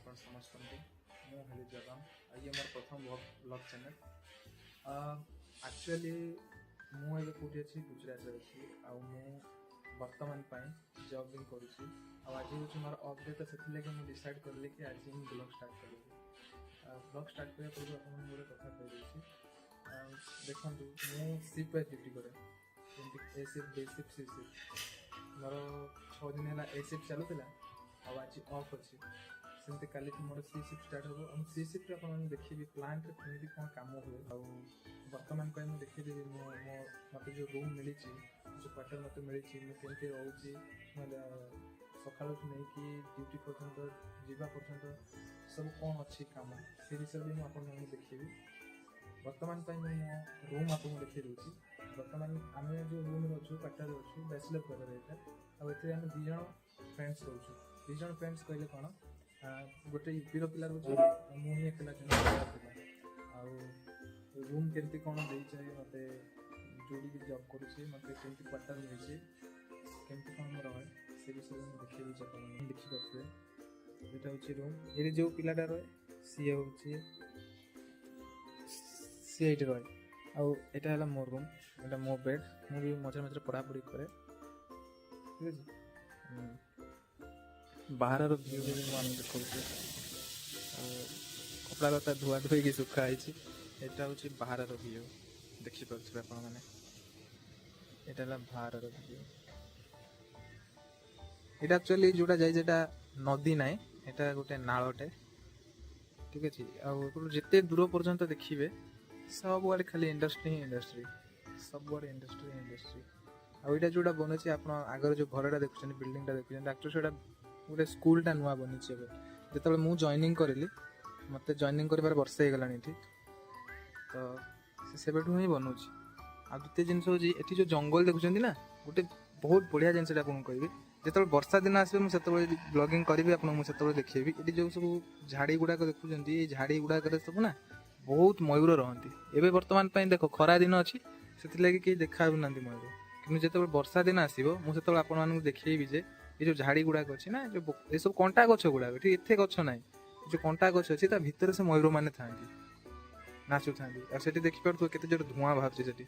ଆପଣ ସମସ୍ତଙ୍କୁ। ମୁଁ ହେଲି ଜଗନ୍ ଆଉ ଇଏ ମୋର ପ୍ରଥମ ବ୍ଲଗ୍ ଚ୍ୟାନେଲ୍। ଆକ୍ଚୁଆଲି ମୁଁ ଏବେ କେଉଁଠି ଅଛି, ଗୁଜୁରାଟରେ ଅଛି। ଆଉ ମୁଁ ବର୍ତ୍ତମାନ ପାଇଁ ଜବ୍ କରୁଛି। ଆଉ ଆଜି ହେଉଛି ମୋର ଅଫ୍ ଡେ, ତ ସେଥିଲାଗି ମୁଁ ଡିସାଇଡ଼୍ କଲି କି ଆଜି ମୁଁ ବ୍ଲଗ୍ ଷ୍ଟାର୍ଟ କରିବି। ବ୍ଲଗ୍ ଷ୍ଟାର୍ଟ କରିବା ପୂର୍ବରୁ ଆପଣଙ୍କୁ ଗୋଟେ କଥା କହିଦେଉଛି। ଦେଖନ୍ତୁ, ମୁଁ ସିଫ୍ଟ ବାଇ ଡ୍ୟୁଟି କରେ, ଯେମିତି ଏ ସିଫ୍ଟ, ବି ସିଫ୍ଟ, ସି ସିଫ୍ଟ। ମୋର 6 ଦିନ ହେଲା ଏ ସିଫ୍ଟ ଚାଲୁଥିଲା, ଆଉ ଆଜି ଅଫ୍ ଅଛି। ସେମିତି କାଲିଠୁ ମୋର ସି ସିଫ୍ଟ ଷ୍ଟାର୍ଟ ହେବ। ଆଉ ସି ସିଫ୍ଟରେ ଆପଣଙ୍କୁ ଦେଖିବି ପ୍ଲାଣ୍ଟରେ କେମିତି କ'ଣ କାମ ହୁଏ। ଆଉ ବର୍ତ୍ତମାନ ପାଇଁ ମୁଁ ଦେଖିଦେବି ମୋତେ ଯେଉଁ ରୁମ୍ ମିଳିଛି, ଯେଉଁ କ୍ୱାର୍ଟର ମୋତେ ମିଳିଛି, ମୁଁ କେମିତି ରହୁଛି, ସକାଳଠୁ ନେଇକି ଡ୍ୟୁଟି ପର୍ଯ୍ୟନ୍ତ ଯିବା ପର୍ଯ୍ୟନ୍ତ ସବୁ କ'ଣ ଅଛି କାମ, ସେ ବିଷୟରେ ବି ମୁଁ ଆପଣମାନଙ୍କୁ ଦେଖେଇବି। ବର୍ତ୍ତମାନ ପାଇଁ ମୁଁ ମୋ ରୁମ୍ ଆପଣଙ୍କୁ ଦେଖେଇ ଦେଉଛି। ବର୍ତ୍ତମାନ ଆମେ ଯେଉଁ ରୁମ୍ରେ ଅଛୁ, କ୍ୱାର୍ଟରରେ ଅଛୁ, ବ୍ୟାଚଲର କ୍ୱାର୍ଟର ଏଇଟା। ଆଉ ଏଥିରେ ଆମେ 2 ଜଣ ଫ୍ରେଣ୍ଡସ୍ ରହୁଛୁ। 2 ଜଣ ଫ୍ରେଣ୍ଡସ୍ କହିଲେ କ'ଣ, ଗୋଟେ ୟୁପିର ପିଲା ରହୁଛି, ମୁଁ ହିଁ ଏକଲା ପିଲା। ଆଉ ରୁମ୍ କେମିତି କ'ଣ ଦେଇଛି ମୋତେ, ଯେଉଁଠିକି ଜବ୍ କରୁଛି, ମୋତେ କେମିତି କ୍ୱାର୍ଟର ମିଳିଛି, କେମିତି କ'ଣ ମୁଁ ରହେ, ସେ ବିଷୟରେ ମୁଁ ଦେଖେଇ ଦେଉଛି। ଆପଣ ଦେଖିପାରୁଥିବେ ଏଇଟା ହେଉଛି ରୁମ୍। ଏଠି ଯେଉଁ ପିଲାଟା ରହେ ସିଏ ଏଇଠି ରହେ। ଆଉ ଏଇଟା ହେଲା ମୋ ରୁମ୍, ଏଇଟା ମୋ ବେଡ଼୍। ମୁଁ ବି ମଝିରେ ମଝିରେ ପଢ଼ାପଢ଼ି କରେ, ଠିକ୍ ଅଛି। ବାହାରର ଭିୟୁ ବି ମୁଁ ଆମେ ଦେଖାଉଛି। ଆଉ କପଡ଼ା ଲତା ଧୁଆ ଧୋଇକି ଶୁଖା ହେଇଛି। ଏଇଟା ହେଉଛି ବାହାରର ଭିୟୁ, ଦେଖିପାରୁଥିବେ ଆପଣମାନେ। ଏଇଟା ହେଲା ବାହାରର ଭିୟୁ। ଏଇଟା ଆକ୍ଚୁଆଲି ଯେଉଁଟା ଯାଇଛି, ଏଇଟା ନଦୀ ନାହିଁ, ଏଇଟା ଗୋଟେ ନାଳଟେ, ଠିକ୍ ଅଛି। ଆଉ ଯେତେ ଦୂର ପର୍ଯ୍ୟନ୍ତ ଦେଖିବେ ସବୁଆଡ଼େ ଖାଲି ଇଣ୍ଡଷ୍ଟ୍ରି ହିଁ ଇଣ୍ଡଷ୍ଟ୍ରି, ସବୁଆଡ଼େ ଇଣ୍ଡଷ୍ଟ୍ରି ହିଁ ଇଣ୍ଡଷ୍ଟ୍ରି। ଆଉ ଏଇଟା ଯେଉଁଟା ବନେଇଛି, ଆପଣ ଆଗରେ ଯେଉଁ ଘରଟା ଦେଖୁଛନ୍ତି, ବିଲ୍ଡିଂଟା ଦେଖୁଛନ୍ତି, ଆକ୍ଚୁଆଲି ସେଇଟା ଗୋଟେ ସ୍କୁଲଟା ନୂଆ ବନିଛି ଏବେ। ଯେତେବେଳେ ମୁଁ ଜଏନିଂ କରିଲି, ମୋତେ ଜଏନିଂ କରିବାର ବର୍ଷେ ହେଇଗଲାଣି ଏଠି, ତ ସେବେଠୁ ହିଁ ବନଉଛି। ଆଉ ଦ୍ୱିତୀୟ ଜିନିଷ ହେଉଛି, ଏଠି ଯେଉଁ ଜଙ୍ଗଲ ଦେଖୁଛନ୍ତି ନା, ଗୋଟେ ବହୁତ ବଢ଼ିଆ ଜିନିଷଟା ଆପଣଙ୍କୁ କହିବି। ଯେତେବେଳେ ବର୍ଷା ଦିନ ଆସିବେ, ମୁଁ ସେତେବେଳେ ବ୍ଲଗିଂ କରିବି, ଆପଣଙ୍କୁ ମୁଁ ସେତେବେଳେ ଦେଖେଇବି। ଏଠି ଯେଉଁ ସବୁ ଝାଡ଼ି ଗୁଡ଼ାକ ଦେଖୁଛନ୍ତି, ଏଇ ଝାଡ଼ି ଗୁଡ଼ାକରେ ସବୁ ନା ବହୁତ ମୟୂର ରହନ୍ତି। ଏବେ ବର୍ତ୍ତମାନ ପାଇଁ ଦେଖ, ଖରା ଦିନ ଅଛି, ସେଥିଲାଗି କେହି ଦେଖା ହେଉନାହାନ୍ତି ମୟୂର। କିନ୍ତୁ ଯେତେବେଳେ ବର୍ଷା ଦିନ ଆସିବ, ମୁଁ ସେତେବେଳେ ଆପଣମାନଙ୍କୁ ଦେଖେଇବି ଯେ ଏ ଯେଉଁ ଝାଡ଼ି ଗୁଡ଼ାକ ଅଛି ନା, ଏସବୁ କଣ୍ଟା ଗଛ ଗୁଡ଼ାକ, ଏଠି ଏତେ ଗଛ ନାହିଁ, ଯେଉଁ କଣ୍ଟା ଗଛ ଅଛି ତା ଭିତରେ ସେ ମୟୂରମାନେ ଥାଆନ୍ତି, ନାଚୁଥାନ୍ତି। ଆଉ ସେଠି ଦେଖିପାରୁଥିବ କେତେ ଜୋର ଧୂଆଁ ବାହାରୁଛି ସେଠି।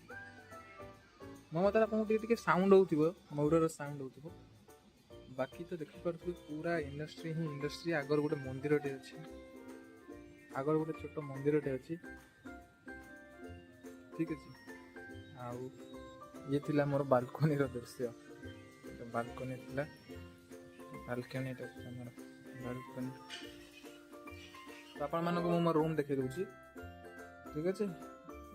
ମୋ ମତରେ ଆପଣଙ୍କୁ ଟିକେ ସାଉଣ୍ଡ ହେଉଥିବ, ମୟୂରର ସାଉଣ୍ଡ ହେଉଥିବ। ବାକି ତ ଦେଖିପାରୁଥିବେ ପୁରା ଇଣ୍ଡଷ୍ଟ୍ରି ହିଁ ଇଣ୍ଡଷ୍ଟ୍ରି। ଆଗର ଗୋଟେ ମନ୍ଦିରଟେ ଅଛି, ଆଗର ଗୋଟେ ଛୋଟ ମନ୍ଦିରଟେ ଅଛି, ଠିକ୍ ଅଛି। ଆଉ ଇଏ ଥିଲା ମୋର ବାଲକୋନିର ଦୃଶ୍ୟ। ବାଲକୋନି ଥିଲା, ବାଲକୋନିଟା ଥିଲା ମୋର ବାଲକୋନି। ତ ଆପଣମାନଙ୍କୁ ମୁଁ ମୋ ରୁମ୍ ଦେଖେଇ ଦେଉଛି, ଠିକ୍ ଅଛି।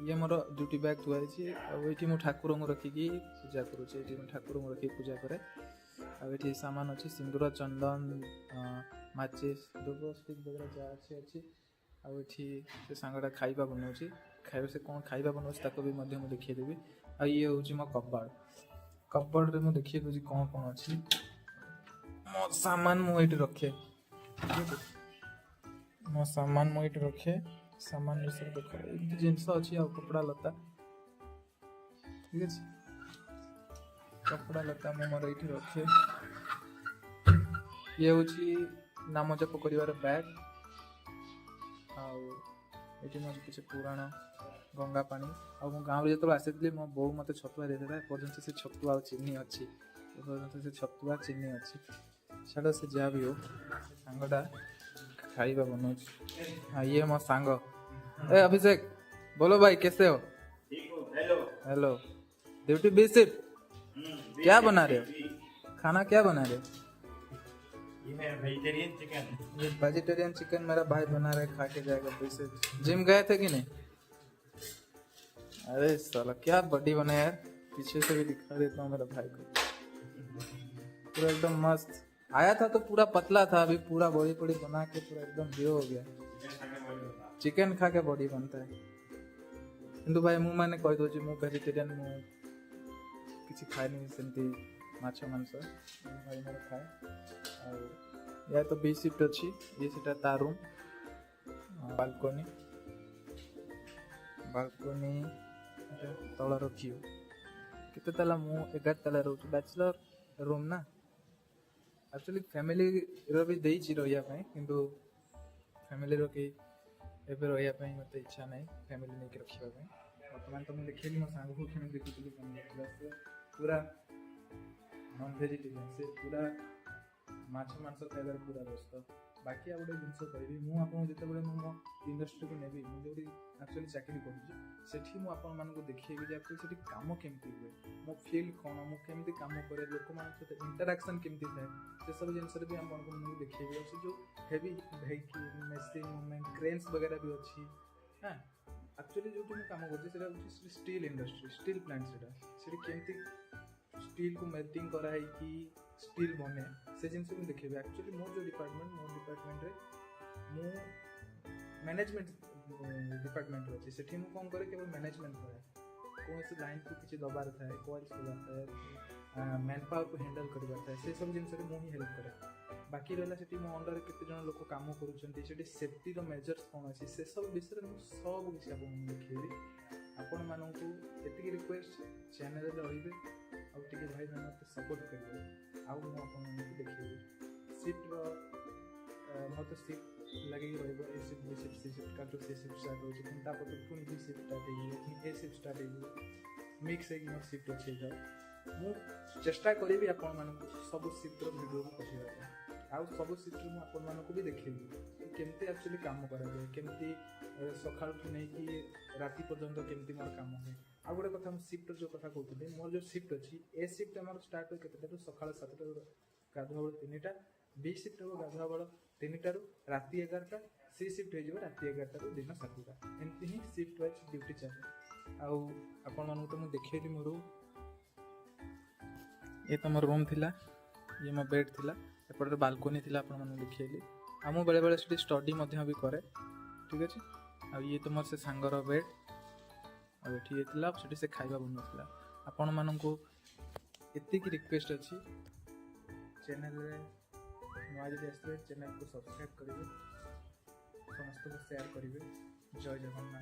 ଇଏ ମୋର ଡ୍ୟୁଟି ବ୍ୟାଗ୍ ଥୁଆ ହେଇଛି। ଆଉ ଏଇଠି ମୁଁ ଠାକୁରଙ୍କୁ ରଖିକି ପୂଜା କରୁଛି। ଏଇଠି ମୁଁ ଠାକୁରଙ୍କୁ ରଖିକି ପୂଜା କରେ। ଆଉ ଏଠି ସାମାନ ଅଛି, ସିନ୍ଦୁର, ଚନ୍ଦନ, ମାଚିସ୍, ଧୂପ ଷ୍ଟିକ୍ ବଗେରା ଯାହା ଅଛି। ଆଉ ଏଠି ସେ ସାଙ୍ଗଟା ଖାଇବା ବନାଉଛି, ସେ କ'ଣ ଖାଇବା ବନାଉଛି ତାକୁ ବି ମଧ୍ୟ ମୁଁ ଦେଖେଇଦେବି। ଆଉ ଇଏ ହେଉଛି ମୋ କବର୍ଡ଼ରେ ମୁଁ ଦେଖେଇ ଦେଉଛି କ'ଣ ଅଛି। ମୋ ସାମାନ ମୁଁ ଏଇଠି ରଖେ, ସାମାନ ବିଷୟରେ ଦେଖ, ଏମିତି ଜିନିଷ ଅଛି। ଆଉ କପଡ଼ା ଲତା, ଠିକ୍ ଅଛି। କପଡ଼ା ଲତା ମୁଁ ମୋର ଏଇଠି ରଖେ। ଇଏ ହେଉଛି ନାମ ଜପ କରିବାର ବ୍ୟାଗ୍। ଆଉ ଏଇଠି ମୋର କିଛି ପୁରାଣ ଗଙ୍ଗା ପାଣି। ଆଉ ମୁଁ ଗାଁରୁ ଯେତେବେଳେ ଆସିଥିଲି, ମୋ ବୋଉ ମୋତେ ଛତୁଆ ଦେଇଥିଲା। ଏପର୍ଯ୍ୟନ୍ତ ସେ ଛତୁଆ ଆଉ ଚିନି ଅଛି, ଛାଡ଼, ସେ ଯାହା ବି ହଉ, ସାଙ୍ଗଟା ଖାଇବା ବନଉଛି। ଇଏ ମୋ ସାଙ୍ଗ, ଅଭିଷେକ, बोलो भाई कैसे हो? हेलो। ड्यूटी बी शिफ्ट, क्या बना रहे हो? खाना क्या बना रहे हो? ये वेजिटेरियन चिकन मेरा भाई बना रहे, खा के जाएगा। जिम गए थे कि नहीं? अरे साला क्या बॉडी बना यार, पीछे से भी दिखा देता हूँ मेरा भाई को, पूरा एकदम मस्त। आया था तो पूरा पतला था, अभी पूरा बॉडी बना के पूरा एकदम हीरो हो गया। चिकन खा के बॉडी बनता है। କିନ୍ତୁ ଭାଇ ମୁଁ ମାନେ କହିଦେଉଛି, ମୁଁ ଭେଜିଟେରିଆନ୍, ମୁଁ କିଛି ଖାଏନି ସେମିତି ମାଛ ମାଂସ। ଭାଇ ମୋର ଖାଏ। ଆଉ ୟା ତ ବି ସିଫ୍ଟ ଅଛି, ଇଏ ସେଟା ତା ରୁମ୍। ବାଲକୋନି ତଳର ଭିୟୁ। କେତେ ତାଲା? ମୁଁ 11 ତାଲା ରହୁଛି, ବ୍ୟାଚଲର ରୁମ୍ ନା। ଆକ୍ଚୁଆଲି ଫ୍ୟାମିଲିର ବି ଦେଇଛି ରହିବା ପାଇଁ, କିନ୍ତୁ फैमिली के ଏବେ ରହିବା ପାଇଁ ମୋତେ ଇଚ୍ଛା ନାହିଁ ଫ୍ୟାମିଲି ନେଇକି ରଖିବା ପାଇଁ। ବର୍ତ୍ତମାନ ତ ମୁଁ ଦେଖେଇଲି ମୋ ସାଙ୍ଗକୁ କେମିତି ଦେଖୁଥିଲି ସେ ପୁରା ନନ୍ ଭେଜିଟେରିଆନ୍, ସେ ପୁରା ମାଛ ମାଂସ ଖାଇବାରେ ପୁରା ବ୍ୟସ୍ତ। ବାକି ଆଉ ଗୋଟେ ଜିନିଷ କହିବି, ମୁଁ ଆପଣଙ୍କୁ ଯେତେବେଳେ ମୁଁ ମୋ ଇଣ୍ଡଷ୍ଟ୍ରିକୁ ନେବି, ମୁଁ ଯେଉଁଠି ଆକ୍ଚୁଆଲି ଚାକିରି କରୁଛି ସେଠି ମୁଁ ଆପଣମାନଙ୍କୁ ଦେଖେଇବି ଯେ ଆକ୍ଚୁଆଲି ସେଠି କାମ କେମିତି ହୁଏ, ମୋ ଫିଲ୍ଡ କ'ଣ, ମୁଁ କେମିତି କାମ କରେ, ଲୋକମାନଙ୍କ ସହିତ ଇଣ୍ଟରାକ୍ସନ୍ କେମିତି ଥାଏ, ସେସବୁ ଜିନିଷରେ ବି ଆପଣଙ୍କୁ ମୁଁ ଦେଖେଇବି। ଆଉ ସେ ଯେଉଁ ହେଭି ଭେହିକିଲ୍ ମେସିନ୍ ମୁଭମେଣ୍ଟ କ୍ରେନ୍ସ ବଗେରା ବି ଅଛି। ହଁ, ଆକ୍ଚୁଆଲି ଯେଉଁଠି ମୁଁ କାମ କରୁଛି ସେଇଟା ହେଉଛି ଷ୍ଟିଲ୍ ଇଣ୍ଡଷ୍ଟ୍ରି, ଷ୍ଟିଲ୍ ପ୍ଲାଣ୍ଟ। ସେଠି କେମିତି ଷ୍ଟିଲ୍କୁ ମେଲ୍ଟିଂ କରାହେଇକି ଷ୍ଟିଲ୍ ବନେ ସେ ଜିନିଷ ମୁଁ ଦେଖେଇବି। ଆକ୍ଚୁଆଲି ମୋ ଡିପାର୍ଟମେଣ୍ଟରେ ମୁଁ ମ୍ୟାନେଜମେଣ୍ଟ ଡିପାର୍ଟମେଣ୍ଟରେ ଅଛି। ସେଠି ମୁଁ କ'ଣ କରେ, କେବଳ ମ୍ୟାନେଜମେଣ୍ଟ କରେ। କୌଣସି ଲାଇନ୍କୁ କିଛି ଦେବାର ଥାଏ, କଲ୍ସ ଦେବାର ଥାଏ, ମ୍ୟାନ୍ ପାୱାରକୁ ହ୍ୟାଣ୍ଡେଲ୍ କରିବାର ଥାଏ, ସେସବୁ ଜିନିଷରେ ମୁଁ ହିଁ ହେଲ୍ପ କରେ। ବାକି ରହିଲା ସେଠି ମୋ ଅଣ୍ଡରରେ କେତେ ଜଣ ଲୋକ କାମ କରୁଛନ୍ତି, ସେଠି ସେଫ୍ଟିର ମେଜର୍ସ କ'ଣ ଅଛି, ସେସବୁ ବିଷୟରେ ମୁଁ ସବୁ କିଛି ଆପଣଙ୍କୁ ଦେଖେଇବି। ଆପଣମାନଙ୍କୁ ଏତିକି ରିକ୍ୱେଷ୍ଟ, ଚ୍ୟାନେଲରେ ରହିବେ ଆଉ ଟିକେ ଭାଇ ମୋତେ ସପୋର୍ଟ କରିବେ। ଆଉ ମୁଁ ଆପଣମାନଙ୍କୁ ଦେଖେଇବି ସିଫ୍ଟର ମୋତେ ସିଫ୍ଟ ଲାଗିକି ରହିବ। ଏ ସିଫ୍ଟ ବି ସିଫ୍ଟ ସି ସିଫ୍ଟ କାଠୁ ସେ ସିଫ୍ଟ ଷ୍ଟାର୍ଟ ହେଉଛି, ପୁଣି ତାପରେ ପୁଣି ବି ସିଫ୍ଟ ଷ୍ଟାର୍ଟ ହେଇଯିବ, ପୁଣି ଏ ସିଫ୍ଟ ଷ୍ଟାର୍ଟ ହେଇଯିବ, ମିକ୍ସ ହେଇକି ମୋର ସିଫ୍ଟ ଅଛି ହେଇଯାଉ। ମୁଁ ଚେଷ୍ଟା କରିବି ଆପଣମାନଙ୍କୁ ସବୁ ସିଫ୍ଟର ଭିଡ଼ିଓକୁ ପଠାଇବା ପାଇଁ। ଆଉ ସବୁ ସିଫ୍ଟରେ ମୁଁ ଆପଣମାନଙ୍କୁ ବି ଦେଖେଇବି କେମିତି ଆକ୍ଚୁଆଲି କାମ କରାଯାଏ, କେମିତି ସକାଳଠୁ ନେଇକି ରାତି ପର୍ଯ୍ୟନ୍ତ କେମିତି ମୋର କାମ ହୁଏ। ଆଉ ଗୋଟେ କଥା, ମୁଁ ସିଫ୍ଟର ଯେଉଁ କଥା କହୁଥିଲି, ମୋର ଯେଉଁ ସିଫ୍ଟ ଅଛି, ଏ ସିଫ୍ଟ ଆମର ଷ୍ଟାର୍ଟ ହୁଏ କେତେଟାରୁ, ସକାଳ 7ଟାରୁ ଗାଧୁଆ ବେଳ 3ଟା, ବି ସିଫ୍ଟ ହେବ ଗାଧୁଆ ବେଳ 3ଟାରୁ ରାତି 11ଟା, ସି ସିଫ୍ଟ ହେଇଯିବ ରାତି 11ଟାରୁ ଦିନ 7ଟା। ଏମିତି ହିଁ ସିଫ୍ଟ ୱାଇଜ୍ ଡ୍ୟୁଟି ଚାଲେ। ଆଉ ଆପଣମାନଙ୍କୁ ତ ମୁଁ ଦେଖେଇଲି ମୋ ରୁମ୍, ଇଏ ତ ମୋ ରୁମ୍ ଥିଲା, ଇଏ ମୋ ବେଡ଼୍ ଥିଲା, ଏପଟରେ ବାଲକୋନି ଥିଲା ଆପଣମାନଙ୍କୁ ଦେଖେଇଲି। ଆଉ ମୁଁ ବେଳେବେଳେ ସେଠି ଷ୍ଟଡି ମଧ୍ୟ ବି କରେ, ଠିକ୍ ଅଛି। ଆଉ ଇଏ ତ ମୋର ସେ ସାଙ୍ଗର ବେଡ଼୍, ଆଉ ଏଠି ଇଏ ଥିଲା, ସେଠି ସେ ଖାଇବା ବନଉଥିଲା। ଆପଣମାନଙ୍କୁ ଏତିକି ରିକ୍ୱେଷ୍ଟ ଅଛି, ଚ୍ୟାନେଲରେ ନୂଆ ଯଦି ଆସିବେ ଚ୍ୟାନେଲକୁ ସବସ୍କ୍ରାଇବ୍ କରିବେ, ସମସ୍ତଙ୍କୁ ସେୟାର କରିବେ। ଜୟ ଜଗନ୍ନାଥ।